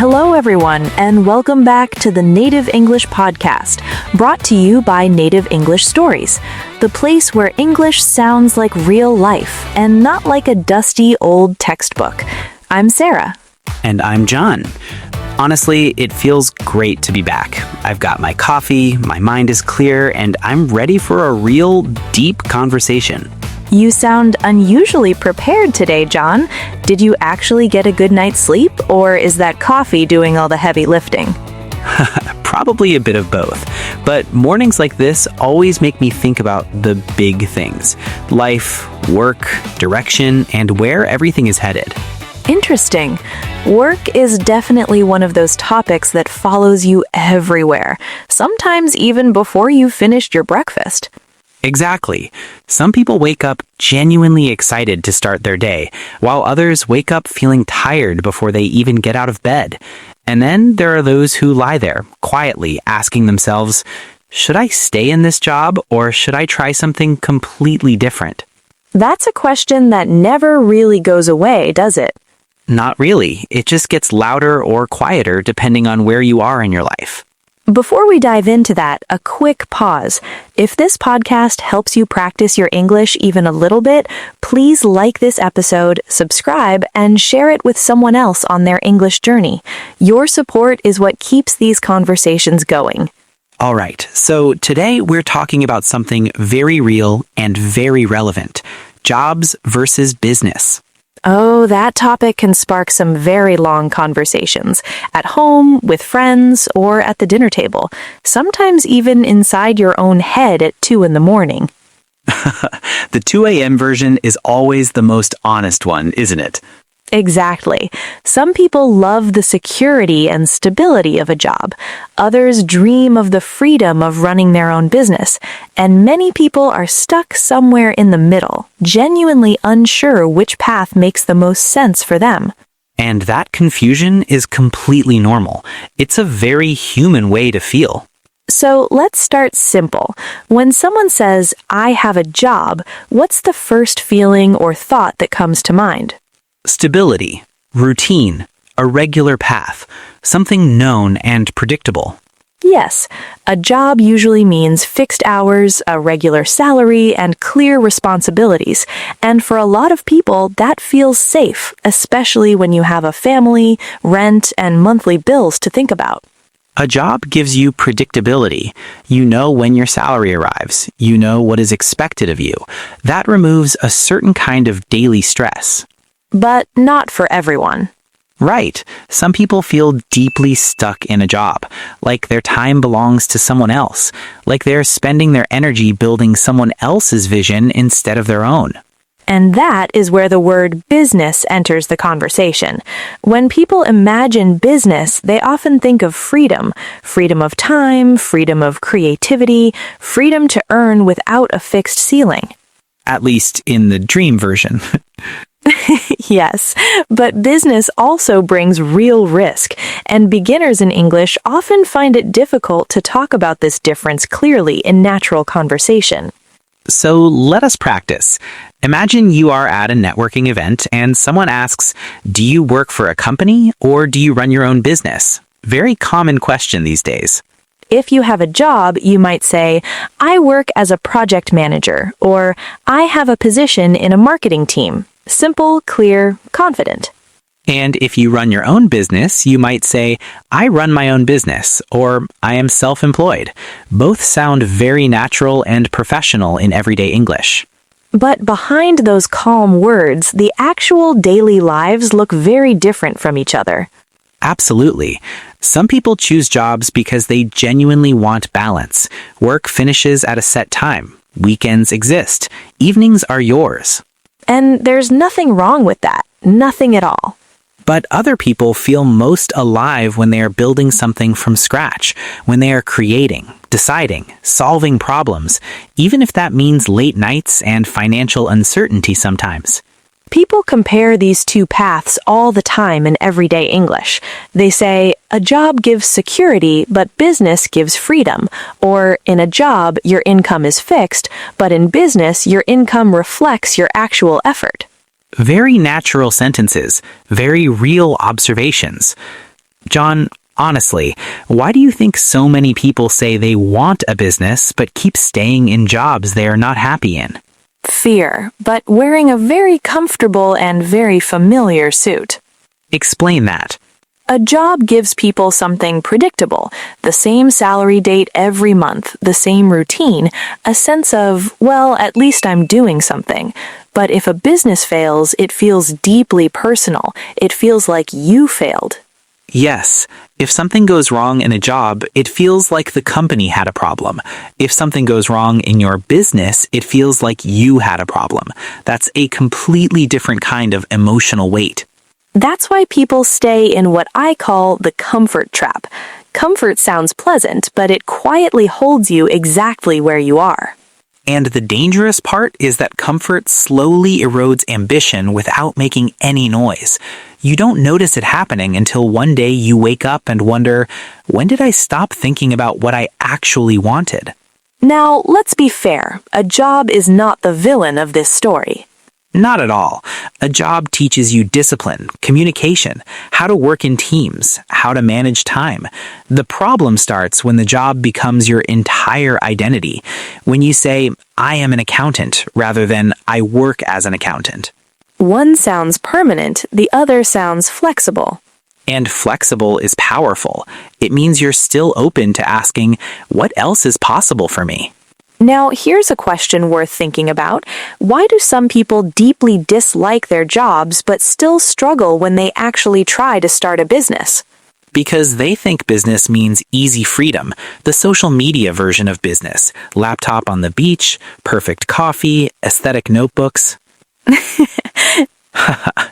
Hello, everyone, and welcome back to the Native English Podcast, brought to you by Native English Stories, the place where English sounds like real life and not like a dusty old textbook. I'm Sarah. And I'm John. Honestly, it feels great to be back. I've got my coffee, my mind is clear, and I'm ready for a real, deep conversation. You sound unusually prepared today, John. Did you actually get a good night's sleep, or is that coffee doing all the heavy lifting? Probably a bit of both. But mornings like this always make me think about the big things: life, work, direction, and where everything is headed. Interesting. Work is definitely one of those topics that follows you everywhere, sometimes even before you've finished your breakfast. Exactly. Some people wake up genuinely excited to start their day, while others wake up feeling tired before they even get out of bed. And then there are those who lie there, quietly asking themselves, should I stay in this job or should I try something completely different? That's a question that never really goes away, does it? Not really. It just gets louder or quieter depending on where you are in your life. Before we dive into that, a quick pause. If this podcast helps you practice your English even a little bit, please like this episode, subscribe, and share it with someone else on their English journey. Your support is what keeps these conversations going. All right, so today we're talking about something very real and very relevant: jobs versus business. Oh, that topic can spark some very long conversations, at home, with friends, or at the dinner table, sometimes even inside your own head at 2 in the morning. The 2 a.m. version is always the most honest one, isn't it? Exactly. Some people love the security and stability of a job. Others dream of the freedom of running their own business. And many people are stuck somewhere in the middle, genuinely unsure which path makes the most sense for them. And that confusion is completely normal. It's a very human way to feel. So let's start simple. When someone says, I have a job, what's the first feeling or thought that comes to mind? Stability, routine, a regular path, something known and predictable. Yes, a job usually means fixed hours, a regular salary, and clear responsibilities. And for a lot of people, that feels safe, especially when you have a family, rent, and monthly bills to think about. A job gives you predictability. You know when your salary arrives. You know what is expected of you. That removes a certain kind of daily stress. But not for everyone. Right. Some people feel deeply stuck in a job, like their time belongs to someone else, like they're spending their energy building someone else's vision instead of their own. And that is where the word business enters the conversation. When people imagine business, they often think of freedom. Freedom of time, freedom of creativity, freedom to earn without a fixed ceiling. At least in the dream version. Yes, but business also brings real risk, and beginners in English often find it difficult to talk about this difference clearly in natural conversation. So let us practice. Imagine you are at a networking event and someone asks, do you work for a company or do you run your own business? Very common question these days. If you have a job, you might say, I work as a project manager, or I have a position in a marketing team. Simple, clear, confident. And if you run your own business, you might say, I run my own business, or I am self-employed. Both sound very natural and professional in everyday English. But behind those calm words, the actual daily lives look very different from each other. Absolutely. Some people choose jobs because they genuinely want balance. Work finishes at a set time. Weekends exist. Evenings are yours. And there's nothing wrong with that. Nothing at all. But other people feel most alive when they are building something from scratch, when they are creating, deciding, solving problems, even if that means late nights and financial uncertainty sometimes. People compare these two paths all the time in everyday English. They say, a job gives security, but business gives freedom. Or, in a job, your income is fixed, but in business, your income reflects your actual effort. Very natural sentences, very real observations. John, honestly, why do you think so many people say they want a business but keep staying in jobs they are not happy in? Fear, but wearing a very comfortable and very familiar suit. Explain that. A job gives people something predictable, the same salary date every month, the same routine, a sense of, well, at least I'm doing something. But if a business fails, it feels deeply personal. It feels like you failed. Yes, if something goes wrong in a job, it feels like the company had a problem. If something goes wrong in your business, it feels like you had a problem. That's a completely different kind of emotional weight. That's why people stay in what I call the comfort trap. Comfort sounds pleasant, but it quietly holds you exactly where you are. And the dangerous part is that comfort slowly erodes ambition without making any noise. You don't notice it happening until one day you wake up and wonder, when did I stop thinking about what I actually wanted? Now, let's be fair. A job is not the villain of this story. Not at all. A job teaches you discipline, communication, how to work in teams, how to manage time. The problem starts when the job becomes your entire identity. When you say, I am an accountant, rather than I work as an accountant. One sounds permanent, the other sounds flexible. And flexible is powerful. It means you're still open to asking, what else is possible for me? Now, here's a question worth thinking about. Why do some people deeply dislike their jobs but still struggle when they actually try to start a business? Because they think business means easy freedom, the social media version of business, laptop on the beach, perfect coffee, aesthetic notebooks.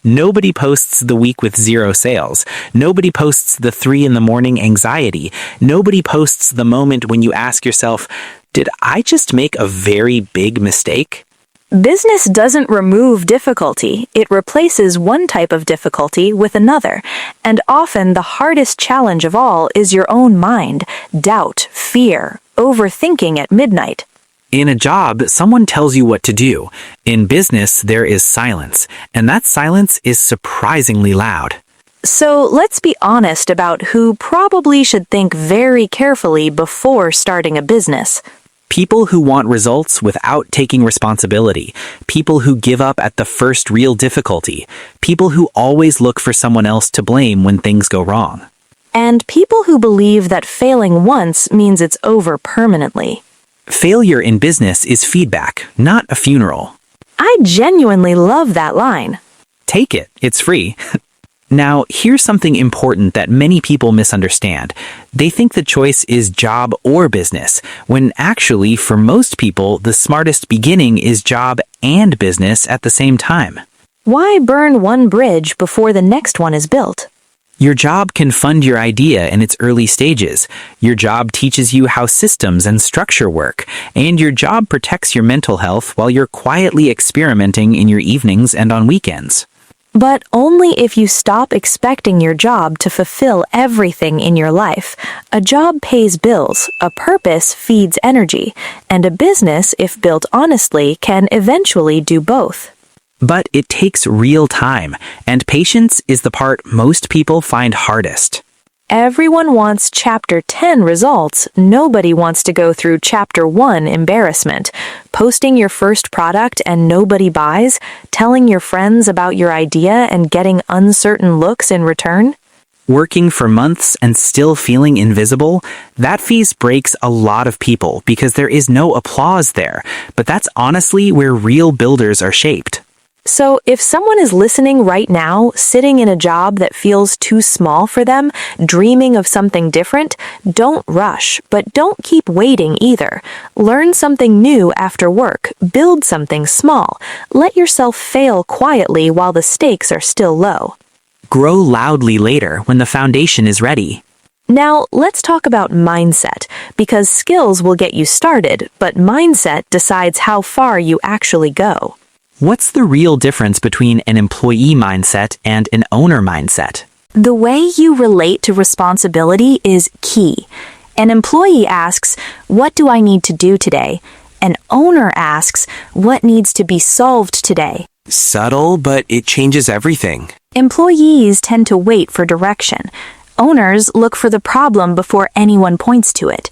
Nobody posts the week with 0 sales. Nobody posts the 3 a.m. anxiety. Nobody posts the moment when you ask yourself, did I just make a very big mistake? Business doesn't remove difficulty. It replaces one type of difficulty with another. And often the hardest challenge of all is your own mind, doubt, fear, overthinking at midnight. In a job, someone tells you what to do. In business, there is silence, and that silence is surprisingly loud. So let's be honest about who probably should think very carefully before starting a business. People who want results without taking responsibility. People who give up at the first real difficulty. People who always look for someone else to blame when things go wrong. And people who believe that failing once means it's over permanently. Failure in business is feedback, not a funeral. I genuinely love that line. Take it, it's free. Now, here's something important that many people misunderstand. They think the choice is job or business, when actually, for most people, the smartest beginning is job and business at the same time. Why burn one bridge before the next one is built? Your job can fund your idea in its early stages. Your job teaches you how systems and structure work, and your job protects your mental health while you're quietly experimenting in your evenings and on weekends. But only if you stop expecting your job to fulfill everything in your life. A job pays bills, a purpose feeds energy, and a business, if built honestly, can eventually do both. But it takes real time, and patience is the part most people find hardest. Everyone wants Chapter 10 results. Nobody wants to go through Chapter 1 embarrassment. Posting your first product and nobody buys, telling your friends about your idea and getting uncertain looks in return. Working for months and still feeling invisible, that phase breaks a lot of people because there is no applause there. But that's honestly where real builders are shaped. So if someone is listening right now, sitting in a job that feels too small for them, dreaming of something different, don't rush, but don't keep waiting either. Learn something new after work. Build something small. Let yourself fail quietly while the stakes are still low. Grow loudly later when the foundation is ready. Now, let's talk about mindset, because skills will get you started, but mindset decides how far you actually go. What's the real difference between an employee mindset and an owner mindset? The way you relate to responsibility is key. An employee asks, "What do I need to do today?" An owner asks, "What needs to be solved today?" Subtle, but it changes everything. Employees tend to wait for direction. Owners look for the problem before anyone points to it.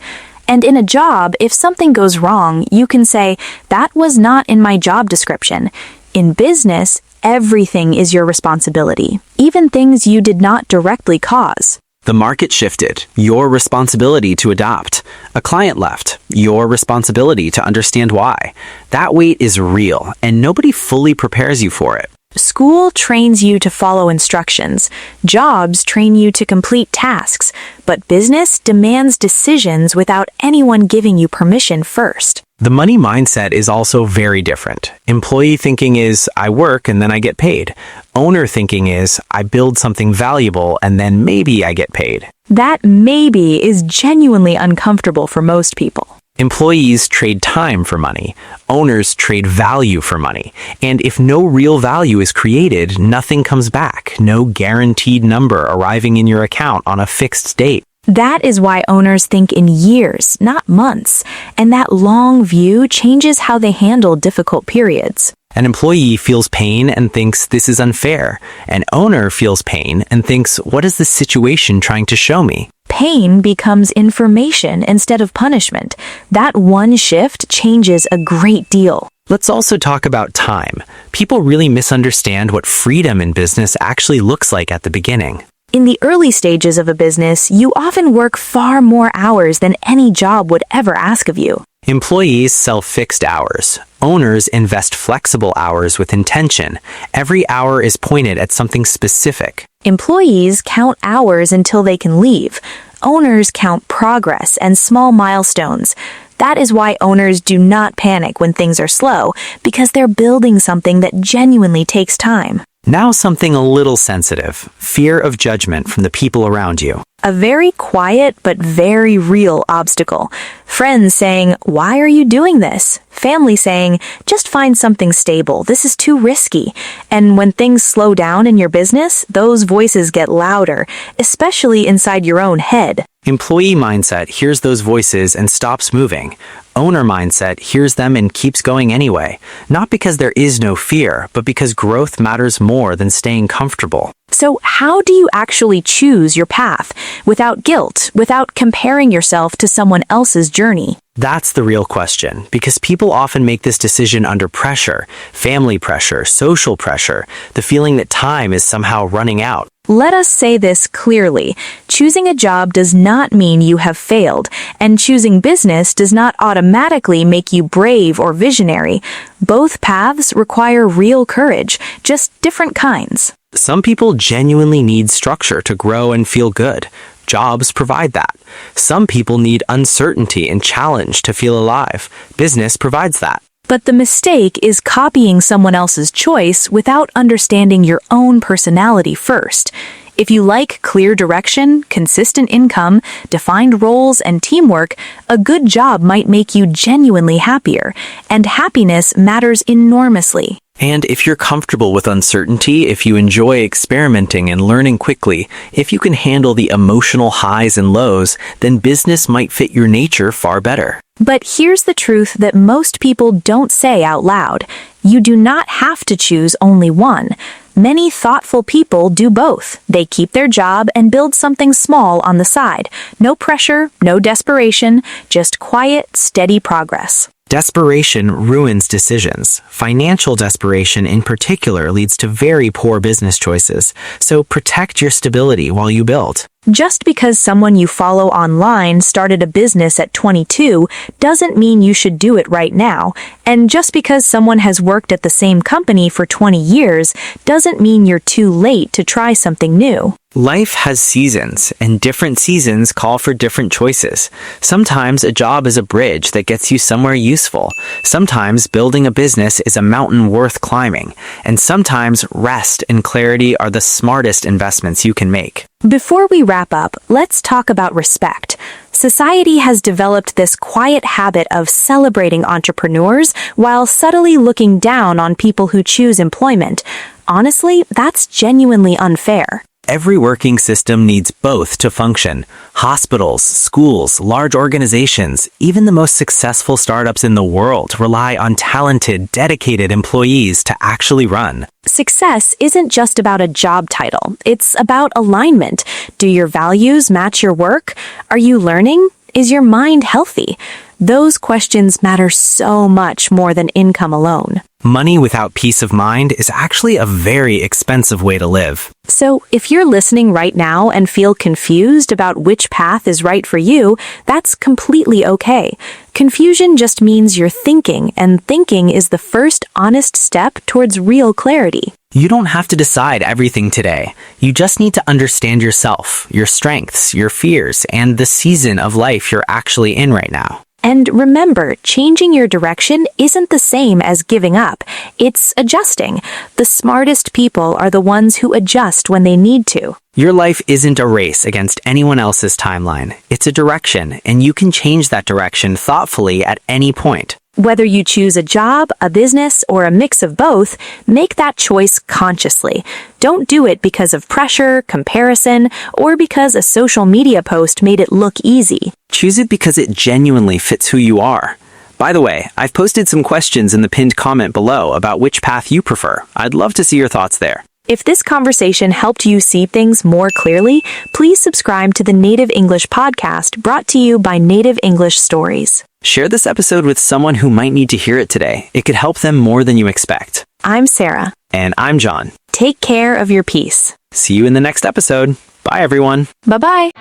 And in a job, if something goes wrong, you can say, "That was not in my job description." In business, everything is your responsibility, even things you did not directly cause. The market shifted, your responsibility to adapt. A client left, your responsibility to understand why. That weight is real, and nobody fully prepares you for it. School trains you to follow instructions. Jobs train you to complete tasks. But business demands decisions without anyone giving you permission first. The money mindset is also very different. Employee thinking is, I work and then I get paid. Owner thinking is, I build something valuable and then maybe I get paid. That maybe is genuinely uncomfortable for most people. Employees trade time for money. Owners trade value for money. And if no real value is created, nothing comes back. No guaranteed number arriving in your account on a fixed date. That is why owners think in years, not months, and that long view changes how they handle difficult periods. An employee feels pain and thinks this is unfair. An owner feels pain and thinks, what is this situation trying to show me? Pain becomes information instead of punishment. That one shift changes a great deal. Let's also talk about time. People really misunderstand what freedom in business actually looks like at the beginning. In the early stages of a business, you often work far more hours than any job would ever ask of you. Employees sell fixed hours. Owners invest flexible hours with intention. Every hour is pointed at something specific. Employees count hours until they can leave. Owners count progress and small milestones. That is why owners do not panic when things are slow, because they're building something that genuinely takes time. Now something a little sensitive. Fear of judgment from the people around you. A very quiet but very real obstacle. Friends saying, "Why are you doing this?" Family saying, "Just find something stable. This is too risky." And when things slow down in your business, those voices get louder, especially inside your own head. Employee mindset hears those voices and stops moving. Owner mindset hears them and keeps going anyway, not because there is no fear, but because growth matters more than staying comfortable. So how do you actually choose your path without guilt, without comparing yourself to someone else's journey? That's the real question, because people often make this decision under pressure, family pressure, social pressure, the feeling that time is somehow running out. Let us say this clearly. Choosing a job does not mean you have failed, and choosing business does not automatically make you brave or visionary. Both paths require real courage, just different kinds. Some people genuinely need structure to grow and feel good. Jobs provide that. Some people need uncertainty and challenge to feel alive. Business provides that. But the mistake is copying someone else's choice without understanding your own personality first. If you like clear direction, consistent income, defined roles, and teamwork, a good job might make you genuinely happier, and happiness matters enormously. And if you're comfortable with uncertainty, if you enjoy experimenting and learning quickly, if you can handle the emotional highs and lows, then business might fit your nature far better. But here's the truth that most people don't say out loud. You do not have to choose only one. Many thoughtful people do both. They keep their job and build something small on the side. No pressure, no desperation, just quiet, steady progress. Desperation ruins decisions. Financial desperation in particular leads to very poor business choices. So protect your stability while you build. Just because someone you follow online started a business at 22 doesn't mean you should do it right now. And just because someone has worked at the same company for 20 years doesn't mean you're too late to try something new. Life has seasons, and different seasons call for different choices. Sometimes a job is a bridge that gets you somewhere useful. Sometimes building a business is a mountain worth climbing. And sometimes rest and clarity are the smartest investments you can make. Before we wrap up, let's talk about respect. Society has developed this quiet habit of celebrating entrepreneurs while subtly looking down on people who choose employment. Honestly, that's genuinely unfair. Every working system needs both to function. Hospitals, schools, large organizations, even the most successful startups in the world rely on talented, dedicated employees to actually run. Success isn't just about a job title. It's about alignment. Do your values match your work? Are you learning? Is your mind healthy? Those questions matter so much more than income alone. Money without peace of mind is actually a very expensive way to live. So, if you're listening right now and feel confused about which path is right for you, that's completely okay. Confusion just means you're thinking, and thinking is the first honest step towards real clarity. You don't have to decide everything today. You just need to understand yourself, your strengths, your fears, and the season of life you're actually in right now. And remember, changing your direction isn't the same as giving up. It's adjusting. The smartest people are the ones who adjust when they need to. Your life isn't a race against anyone else's timeline. It's a direction, and you can change that direction thoughtfully at any point. Whether you choose a job, a business, or a mix of both, make that choice consciously. Don't do it because of pressure, comparison, or because a social media post made it look easy. Choose it because it genuinely fits who you are. By the way, I've posted some questions in the pinned comment below about which path you prefer. I'd love to see your thoughts there. If this conversation helped you see things more clearly, please subscribe to the Native English podcast brought to you by Native English Stories. Share this episode with someone who might need to hear it today. It could help them more than you expect. I'm Sarah. And I'm John. Take care of your peace. See you in the next episode. Bye, everyone. Bye-bye.